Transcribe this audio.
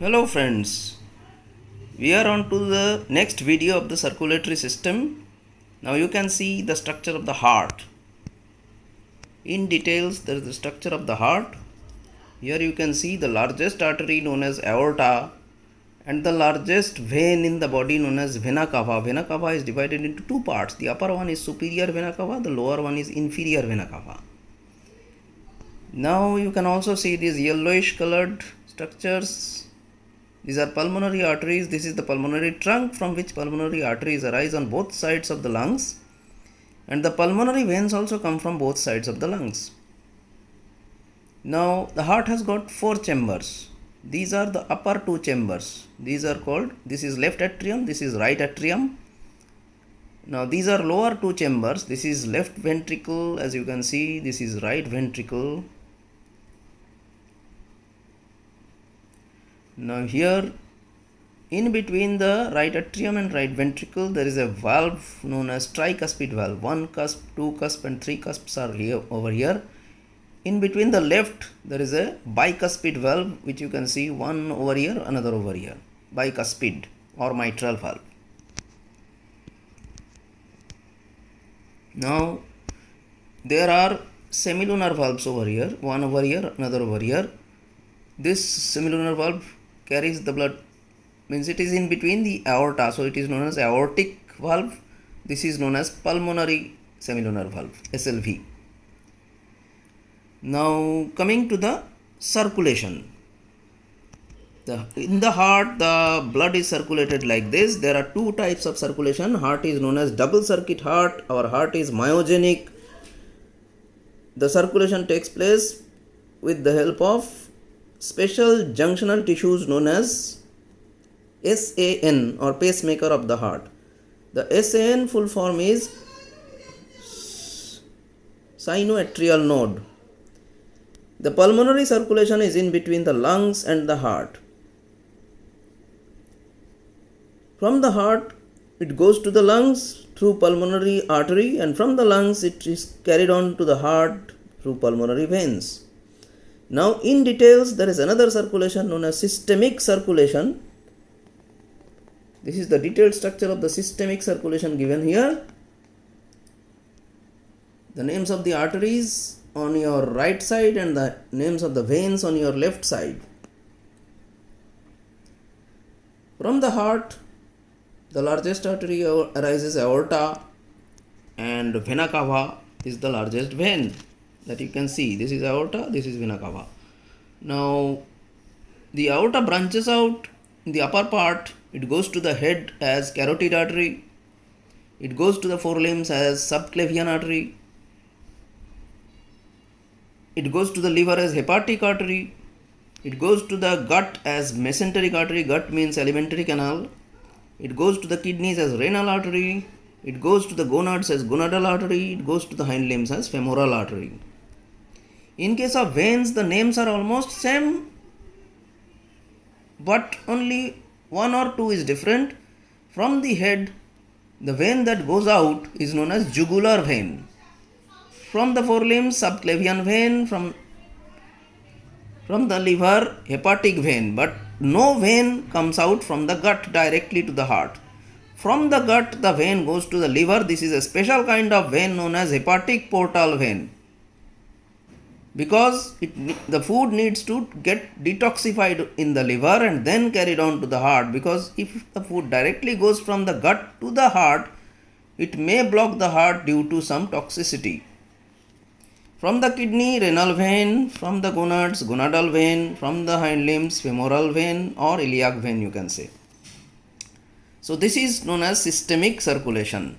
Hello friends, we are on to the next video of the circulatory system. Now you can see the structure of the heart. In details, there is the structure of the heart. Here you can see the largest artery known as aorta and the largest vein in the body known as vena cava. Vena cava is divided into two parts. The upper one is superior vena cava, the lower one is inferior vena cava. Now you can also see these yellowish colored structures. These are pulmonary arteries. This is the pulmonary trunk from which pulmonary arteries arise on both sides of the lungs, and the pulmonary veins also come from both sides of the lungs. Now the heart has got four chambers. These are the upper two chambers. These are called, this is left atrium, this is right atrium. Now these are lower two chambers. This is left ventricle, as you can see, this is right ventricle. Now here, in between the right atrium and right ventricle, there is a valve known as tricuspid valve. One cusp, two cusp and three cusps are here over here. In between the left, there is a bicuspid valve, which you can see, one over here, another over here. Bicuspid or mitral valve. Now there are semilunar valves over here, one over here, another over here. This semilunar valve carries the blood, means it is in between the aorta, so it is known as aortic valve. This is known as pulmonary semilunar valve, SLV. Now coming to the circulation. In the heart, the blood is circulated like this. There are two types of circulation. Heart is known as double circuit heart. Our heart is myogenic. The circulation takes place with the help of special junctional tissues known as SAN or pacemaker of the heart. The SAN full form is sinoatrial node. The pulmonary circulation is in between the lungs and the heart. From the heart, it goes to the lungs through pulmonary artery, and from the lungs it is carried on to the heart through pulmonary veins. Now in details, there is another circulation known as systemic circulation. This is the detailed structure of the systemic circulation given here. The names of the arteries on your right side and the names of the veins on your left side. From the heart, the largest artery arises aorta, and vena cava is the largest vein that you can see. This is aorta, this is vena cava. Now the aorta branches out in the upper part. It goes to the head as carotid artery. It goes to the forelimbs as subclavian artery. It goes to the liver as hepatic artery. It goes to the gut as mesenteric artery. Gut means alimentary canal. It goes to the kidneys as renal artery. It goes to the gonads as gonadal artery. It goes to the hind limbs as femoral artery. In case of veins, the names are almost same, but only one or two is different. From the head, the vein that goes out is known as jugular vein. From the forelimbs, subclavian vein. From the liver, hepatic vein. But no vein comes out from the gut directly to the heart. From the gut, the vein goes to the liver. This is a special kind of vein known as hepatic portal vein, because the food needs to get detoxified in the liver and then carried on to the heart. Because if the food directly goes from the gut to the heart, it may block the heart due to some toxicity. From the kidney, renal vein. From the gonads, gonadal vein. From the hind limbs, femoral vein or iliac vein, you can say. So this is known as systemic circulation.